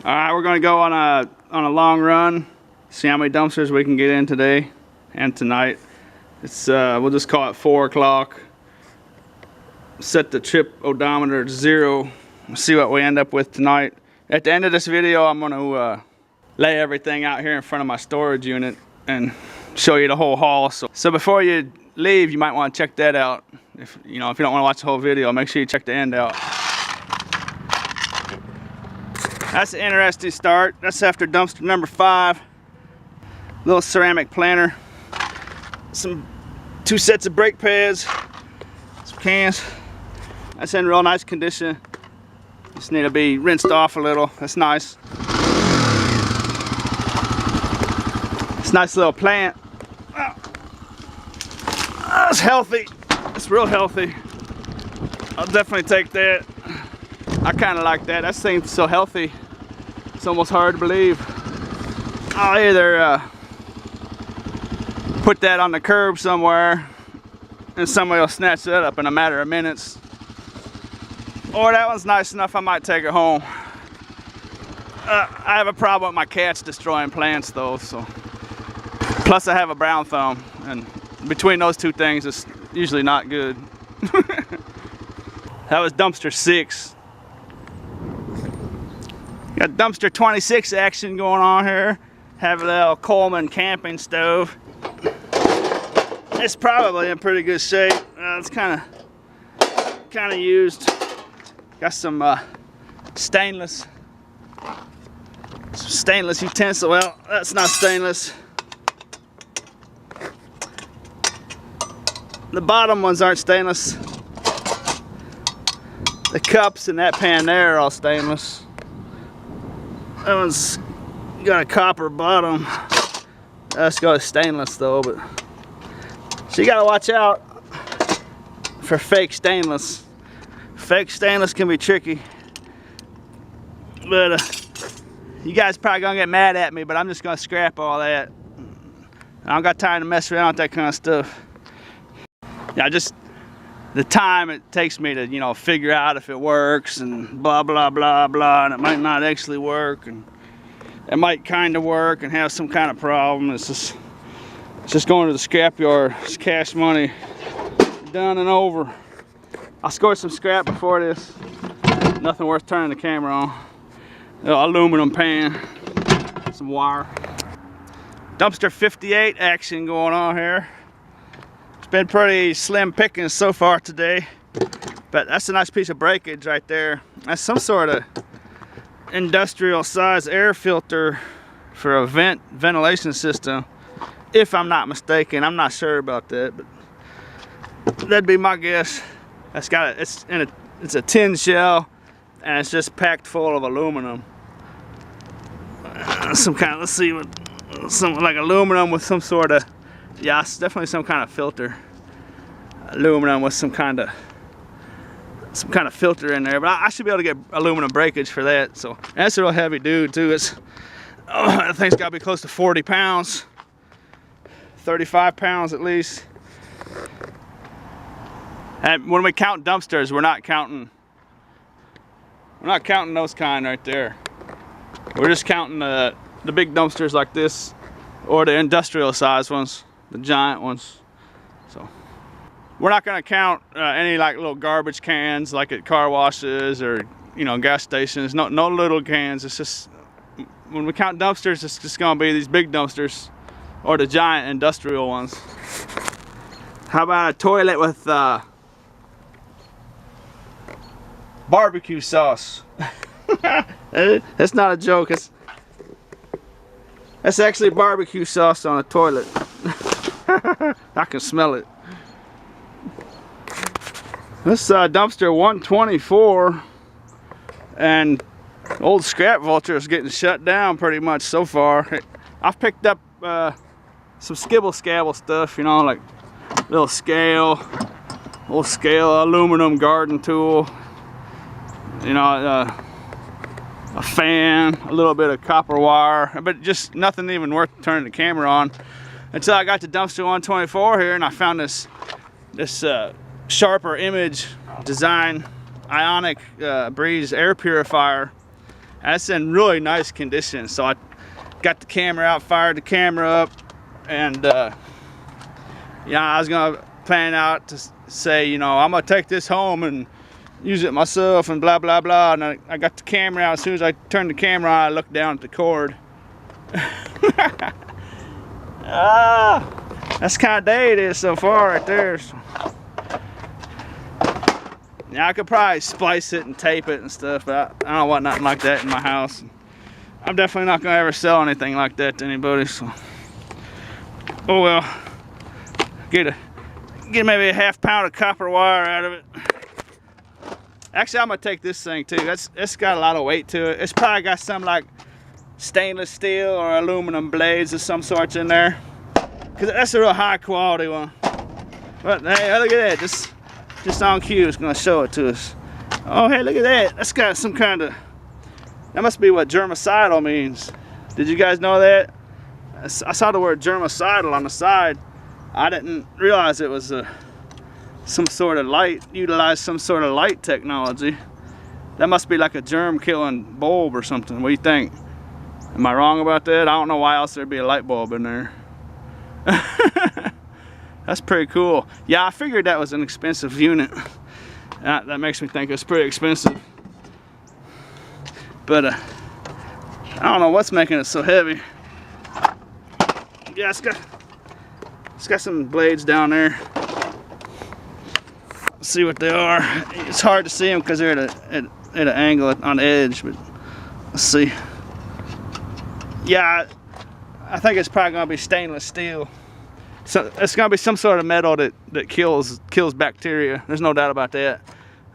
All right, we're gonna go on a long run. See how many dumpsters we can get in today and tonight. It's we'll just call it 4 o'clock. Set the trip odometer to 0. See what we end up with tonight. At the end of this video, I'm gonna lay everything out here in front of my storage unit and show you the whole haul. So before you leave, you might want to check that out. If you don't want to watch the whole video, make sure you check the end out. That's an interesting start. That's after dumpster number 5. Little ceramic planter. 2 sets of brake pads. Some cans. That's in real nice condition. Just need to be rinsed off a little. That's nice. It's a nice little plant. That's healthy. It's real healthy. I'll definitely take that. I kind of like that. That seems so healthy. It's almost hard to believe. I'll either put that on the curb somewhere and somebody will snatch that up in a matter of minutes. Or that one's nice enough, I might take it home. I have a problem with my cats destroying plants though, so. Plus I have a brown thumb, and between those 2 things, it's usually not good. That was dumpster 6. Got dumpster 26 action going on here. Have a little Coleman camping stove. It's probably in pretty good shape. It's kind of used. Got some stainless utensil. Well, that's not stainless. The bottom ones aren't stainless. The cups in that pan there are all stainless. That one's got a copper bottom. That's got stainless though, but so you gotta watch out for fake stainless. Fake stainless can be tricky, but you guys probably gonna get mad at me, but I'm just gonna scrap all that. I don't got time to mess around with that kind of stuff. Yeah, just the time it takes me to, figure out if it works and blah, blah, blah, blah, and it might not actually work, and it might kind of work and have some kind of problem. It's just going to the scrapyard. It's cash money, done and over. I scored some scrap before this. Nothing worth turning the camera on. Aluminum pan, some wire. Dumpster 58 action going on here. Been pretty slim pickings so far today, but that's a nice piece of breakage right there. That's some sort of industrial size air filter for a ventilation system, if I'm not mistaken. I'm not sure about that, but that'd be my guess. It's a tin shell, and it's just packed full of aluminum. Let's see what, something like aluminum with some sort of. Yeah, it's definitely some kind of filter. Aluminum with some kind of filter in there, but I should be able to get aluminum breakage for that. So that's a real heavy dude too. I think it's got to be close to 40 pounds, 35 pounds at least. And when we count dumpsters, we're not counting those kind right there. We're just counting the big dumpsters like this, or the industrial size ones. The giant ones. So we're not going to count any like little garbage cans like at car washes or gas stations. No little cans. It's just when we count dumpsters, it's just going to be these big dumpsters or the giant industrial ones. How about a toilet with barbecue sauce? That's not a joke. That's actually barbecue sauce on a toilet. I can smell it. This dumpster 124, and old VidVulture is getting shut down pretty much so far. I've picked up some skibble scabble stuff, like little scale, old scale aluminum garden tool, a fan, a little bit of copper wire, but just nothing even worth turning the camera on. Until I got to dumpster 124 here, and I found this sharper image design ionic breeze air purifier That's in really nice condition. So I got the camera out, fired the camera up, and yeah, I was gonna plan out to say, you know, I'm gonna take this home and use it myself and blah blah blah. And I got the camera out. As soon as I turned the camera on, I looked down at the cord. That's the kind of day it is so far right there. Yeah, I could probably splice it and tape it and stuff, but I don't want nothing like that in my house. I'm definitely not gonna ever sell anything like that to anybody. So, oh well. Get maybe a ½ pound of copper wire out of it. Actually, I'm gonna take this thing too. It's got a lot of weight to it. It's probably got some like stainless steel or aluminum blades of some sorts in there, because that's a real high quality one. But hey, look at that, just on cue, it's gonna show it to us. Oh hey, look at that, that's got some kind of, that must be what germicidal means. Did you guys know that? I saw the word germicidal on the side. I didn't realize it was some sort of utilize some sort of light technology. That must be like a germ killing bulb or something. What do you think? Am I wrong about that? I don't know why else there'd be a light bulb in there. That's pretty cool. Yeah, I figured that was an expensive unit. That makes me think it's pretty expensive. But I don't know what's making it so heavy. Yeah, it's got some blades down there. Let's see what they are. It's hard to see them because they're at an angle on the edge, but let's see. Yeah, I think it's probably gonna be stainless steel. So it's gonna be some sort of metal that kills bacteria. There's no doubt about that.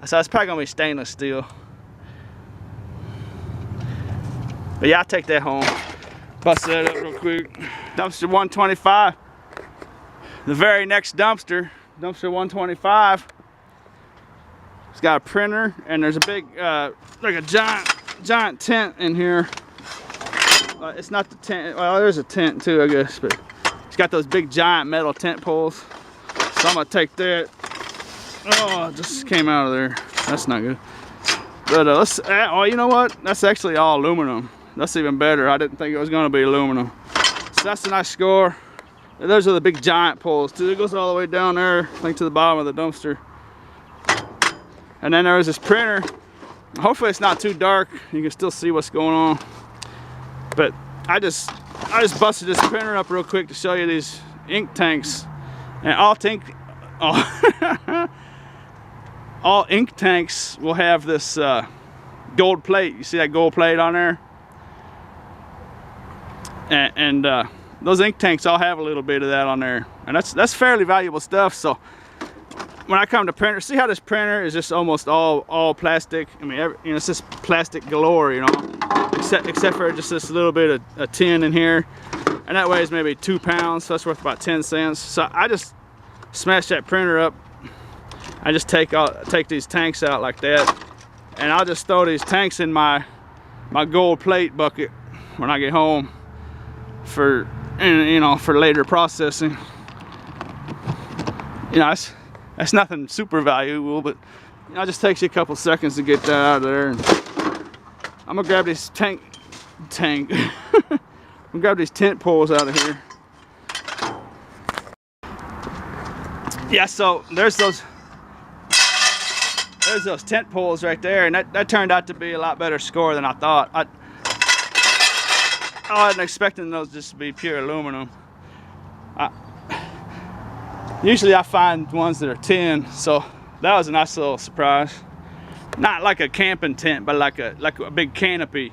So it's probably gonna be stainless steel. But yeah, I'll take that home. Bust that up real quick. Dumpster 125. The very next dumpster, dumpster 125. It's got a printer and there's a big, like a giant tent in here. It's not the tent, well there's a tent too I guess, but it's got those big giant metal tent poles. So I'm gonna take that. Oh, it just came out of there. That's not good. But oh, you know what? That's actually all aluminum. That's even better. I didn't think it was gonna be aluminum. So that's a nice score. And those are the big giant poles too. It goes all the way down there, I think to the bottom of the dumpster. And then there's this printer. Hopefully it's not too dark. You can still see what's going on. But I just busted this printer up real quick to show you these ink tanks. And all ink tanks will have this gold plate. You see that gold plate on there? And those ink tanks all have a little bit of that on there. And that's fairly valuable stuff. So when I come to printer, see how this printer is just almost all plastic. I mean, you know, it's just plastic galore, you know. Except for just this little bit of tin in here, and that weighs maybe 2 pounds, so that's worth about 10 cents. So I just smash that printer up. I just take these tanks out like that, and I'll just throw these tanks in my gold plate bucket when I get home for, you know, for later processing. You know, that's nothing super valuable, but you know, it just takes you a couple seconds to get that out of there. And I'm gonna grab this tank. I'm gonna grab these tent poles out of here. Yeah, so there's those tent poles right there, and that turned out to be a lot better score than I thought. I wasn't expecting those just to be pure aluminum. Usually I find ones that are tin, so that was a nice little surprise. Not like a camping tent, but like a big canopy.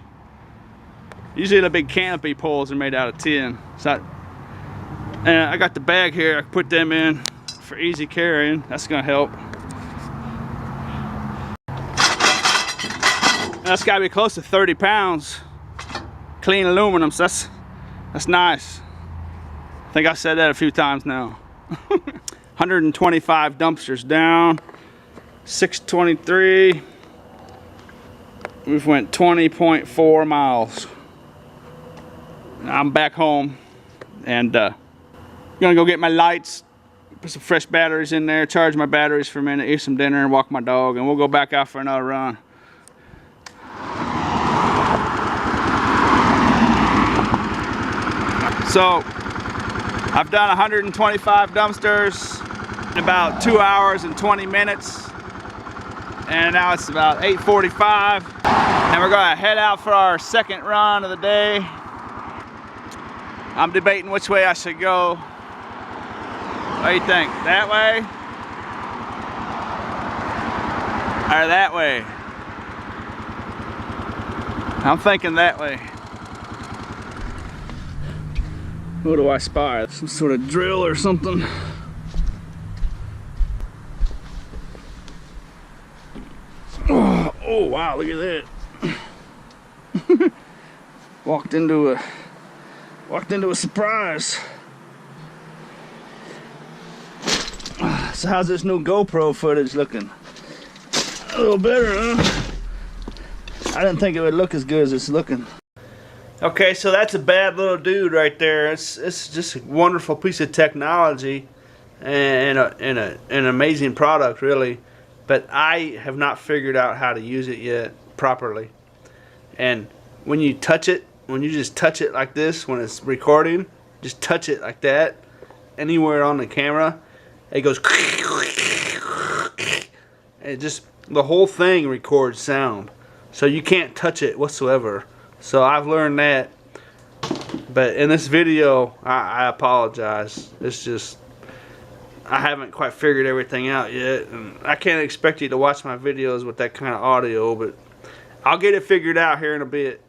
Usually the big canopy poles are made out of tin. So I got the bag here. I can put them in for easy carrying. That's gonna help. And that's gotta be close to 30 pounds. Clean aluminum, so that's nice. I think I said that a few times now. 125 dumpsters down. 623. We've went 20.4 miles. I'm back home and gonna go get my lights, put some fresh batteries in there, charge my batteries for a minute, eat some dinner, and walk my dog, and we'll go back out for another run. So I've done 125 dumpsters in about 2 hours and 20 minutes. And now it's about 8:45. And we're gonna head out for our second run of the day. I'm debating which way I should go. What do you think? That way? Or that way? I'm thinking that way. What do I spy? Some sort of drill or something? Oh wow, look at that. Walked into a surprise. So how's this new GoPro footage looking? A little better, huh? I didn't think it would look as good as it's looking. Okay, so that's a bad little dude right there. It's just a wonderful piece of technology and an amazing product, really. But I have not figured out how to use it yet properly. And when you touch it, when you just touch it like this, when it's recording, just touch it like that, anywhere on the camera, it goes, and the whole thing records sound. So you can't touch it whatsoever. So I've learned that. But in this video, I apologize. It's just, I haven't quite figured everything out yet. And I can't expect you to watch my videos with that kind of audio, but I'll get it figured out here in a bit.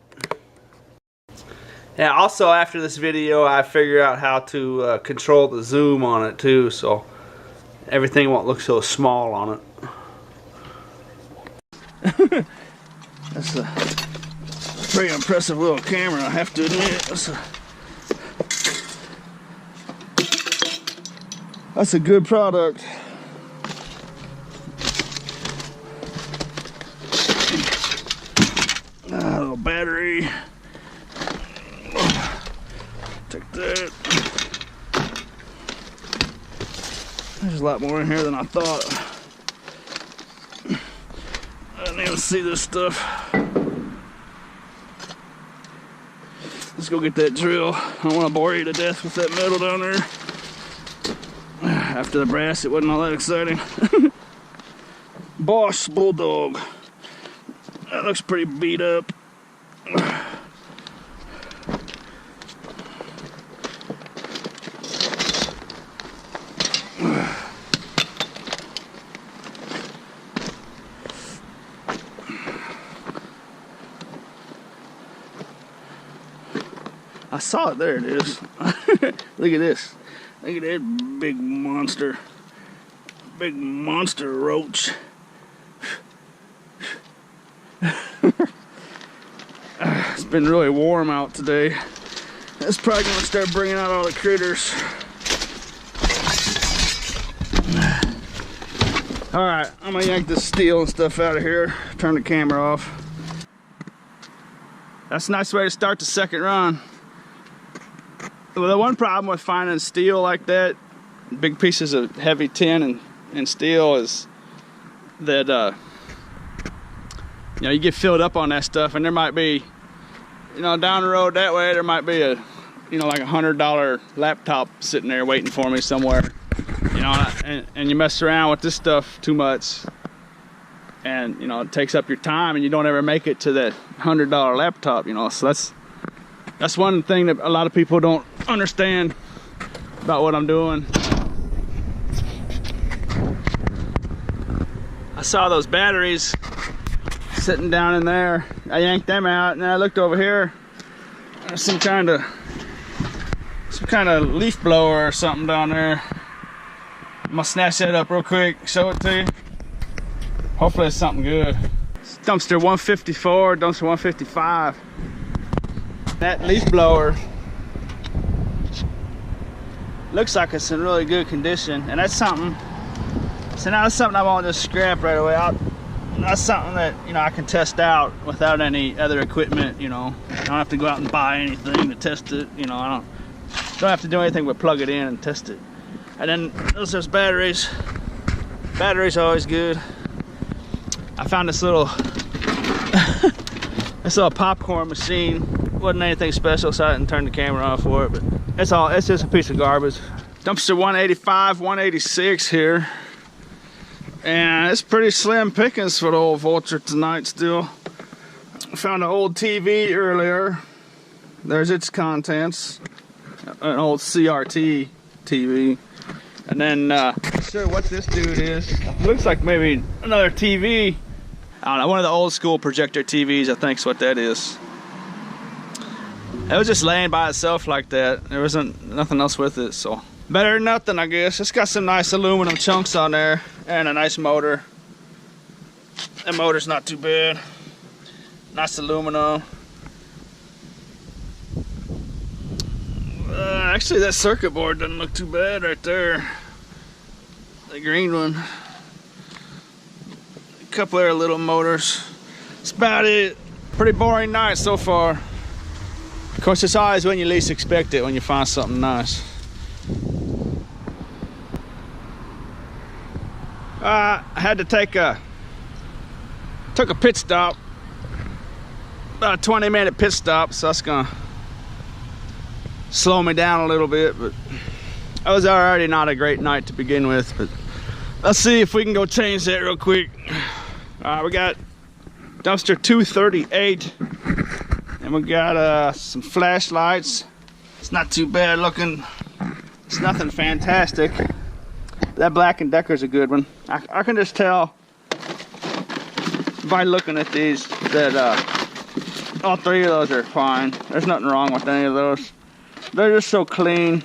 And also after this video, I figure out how to control the zoom on it too, so everything won't look so small on it. That's a pretty impressive little camera, I have to admit. That's a good product. A little battery. Take that. There's a lot more in here than I thought. I didn't even see this stuff. Let's go get that drill. I don't want to bore you to death with that metal down there. After the brass, it wasn't all that exciting. Bosch Bulldog. That looks pretty beat up. I saw it, there it is. Look at this. Look at that big monster. Big monster roach. It's been really warm out today. It's probably gonna start bringing out all the critters. Alright, I'm gonna yank this steel and stuff out of here. Turn the camera off. That's a nice way to start the second run. Well, the one problem with finding steel like that, big pieces of heavy tin and steel, is that you know, you get filled up on that stuff, and there might be, you know, down the road that way, there might be a, you know, like $100 laptop sitting there waiting for me somewhere, you know, and you mess around with this stuff too much, and you know, it takes up your time, and you don't ever make it to that $100 laptop, you know. So that's one thing that a lot of people don't understand about what I'm doing. I saw those batteries sitting down in there. I yanked them out, and I looked over here. There's some kind of leaf blower or something down there. I'm gonna snatch that up real quick, show it to you. Hopefully it's something good. It's dumpster 154, dumpster 155. That leaf blower looks like it's in really good condition, and that's something. So now that's something I won't just scrap right away. That's something that, you know, I can test out without any other equipment. You know, I don't have to go out and buy anything to test it. You know, I don't have to do anything but plug it in and test it. And then those batteries. Batteries are always good. I found this little this little popcorn machine wasn't anything special, so I didn't turn the camera off for it, but it's just a piece of garbage. Dumpster 185, 186 here. And it's pretty slim pickings for the old Vulture tonight still. Found an old TV earlier. There's its contents. An old CRT TV. And then, not sure what this dude is. Looks like maybe another TV. I don't know, one of the old school projector TVs, I think is what that is. It was just laying by itself like that. There wasn't nothing else with it, so. Better than nothing, I guess. It's got some nice aluminum chunks on there and a nice motor. That motor's not too bad. Nice aluminum. Actually, that circuit board doesn't look too bad right there. The green one. A couple of little motors. That's about it. Pretty boring night so far. Of course, it's always when you least expect it when you find something nice. I had to took a pit stop, about a 20-minute pit stop, so that's gonna slow me down a little bit, but it was already not a great night to begin with, but let's see if we can go change that real quick. We got dumpster 238, and we got some flashlights. It's not too bad looking. It's nothing fantastic. That Black & Decker's a good one. I can just tell by looking at these that all three of those are fine. There's nothing wrong with any of those. They're just so clean.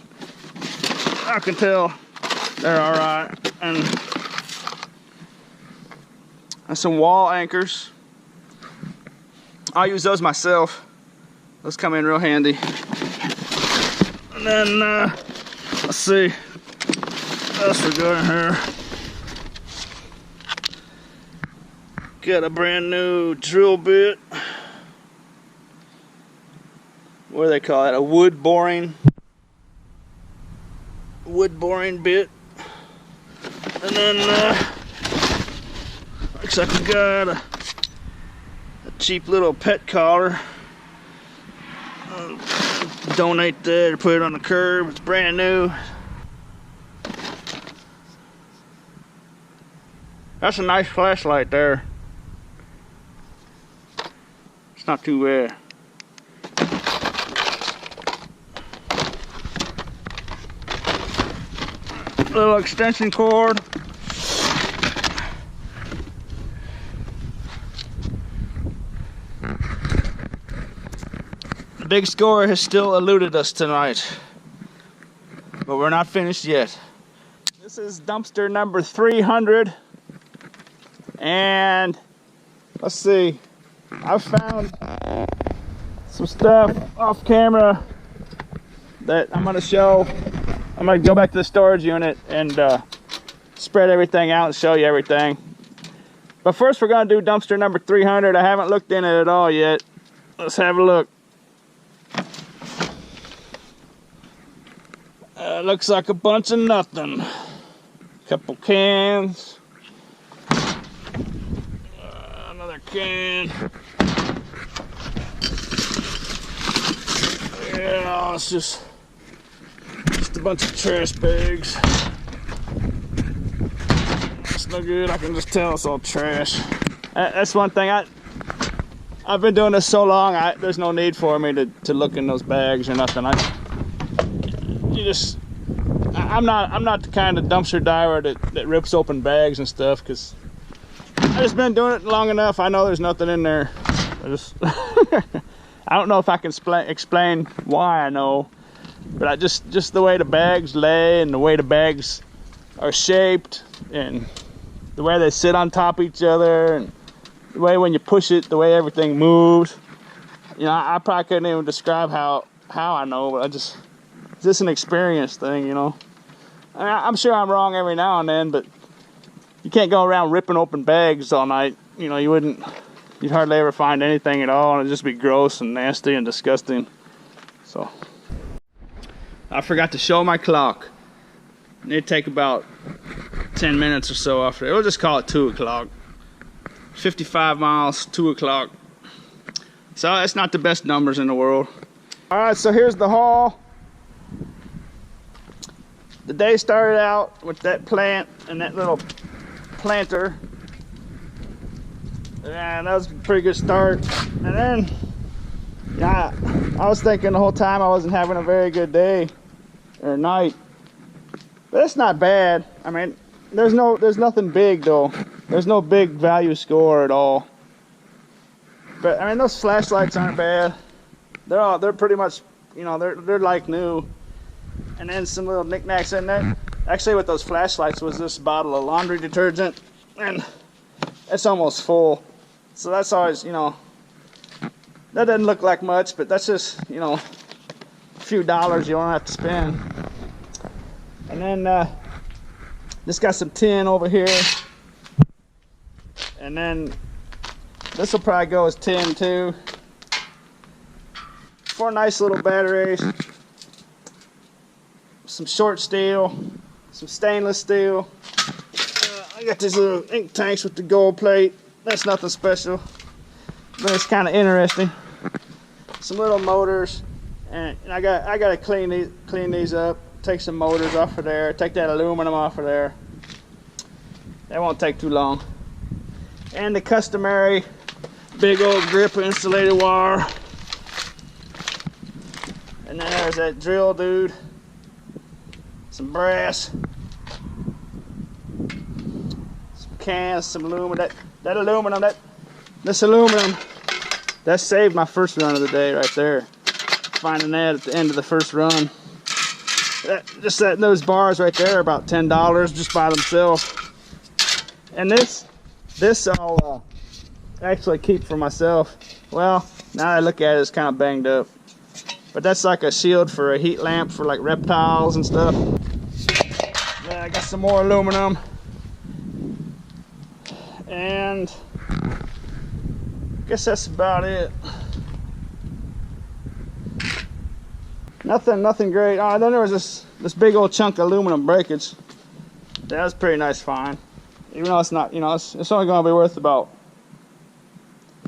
I can tell they're all right. And some wall anchors. I'll use those myself. Those come in real handy. And then let's see. What else we got in here? Got a brand new drill bit. What do they call it? A wood boring bit. And then looks like we got a cheap little pet collar. Donate that or put it on the curb. It's brand new. That's a nice flashlight there. It's not too bad. Little extension cord. The big score has still eluded us tonight, but we're not finished yet. This is dumpster number 300. And let's see, I found some stuff off camera that I'm gonna show. I'm gonna go back to the storage unit and spread everything out and show you everything. But first we're gonna do dumpster number 300. I haven't looked in it at all yet. Let's have a look. Looks like a bunch of nothing. Couple cans. Another can. Yeah, it's just a bunch of trash bags. It's no good. I can just tell it's all trash. That's one thing. I've been doing this so long. There's no need for me to look in those bags or nothing. I'm not the kind of dumpster diver that rips open bags and stuff, because I've just been doing it long enough. I know there's nothing in there. I don't know if I can explain why I know, but just the way the bags lay and the way the bags are shaped and the way they sit on top of each other and the way when you push it, the way everything moves. You know, I probably couldn't even describe how I know, but it's just an experience thing, you know. I'm sure I'm wrong every now and then, but you can't go around ripping open bags all night. You know, you'd hardly ever find anything at all, and it'd just be gross and nasty and disgusting. So, I forgot to show my clock. It'd take about 10 minutes or so after. We'll just call it 2 o'clock. 55 miles, 2 o'clock. So that's not the best numbers in the world. All right, so here's the haul. The day started out with that plant and that little planter. Yeah, that was a pretty good start. And then, yeah, I was thinking the whole time I wasn't having a very good day or night. But it's not bad. I mean, there's nothing big though. There's no big value score at all. But I mean, those flashlights aren't bad. They're pretty much, you know, they're like new. And then some little knickknacks in there. Actually, with those flashlights was this bottle of laundry detergent, and it's almost full. So that's always, you know, that doesn't look like much, but that's just, you know, a few dollars you don't have to spend. And then this got some tin over here, and then this will probably go as tin too. 4 nice little batteries, some short steel, some stainless steel. I got these little ink tanks with the gold plate. That's nothing special, but it's kind of interesting. Some little motors, and I gotta clean these up. Take some motors off of there. Take that aluminum off of there. That won't take too long. And the customary big old grip of insulated wire. And then there's that drill dude. Some brass. Some cans, some aluminum. This aluminum, that saved my first run of the day right there. Finding that at the end of the first run. Those bars right there are about $10 just by themselves. And this I'll actually keep for myself. Well, now that I look at it, it's kind of banged up. But that's like a shield for a heat lamp for like reptiles and stuff. Yeah, I got some more aluminum. And I guess that's about it. Nothing great. Oh, then there was this big old chunk of aluminum breakage. That was pretty nice find. Even though it's not, you know, it's only going to be worth about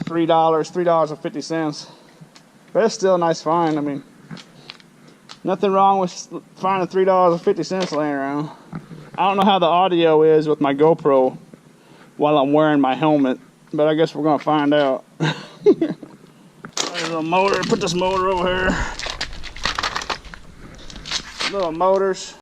$3.50. But it's still a nice find. I mean, nothing wrong with finding $3.50 laying around. I don't know how the audio is with my GoPro while I'm wearing my helmet, but I guess we're going to find out. There's a motor. Put this motor over here. Little motors.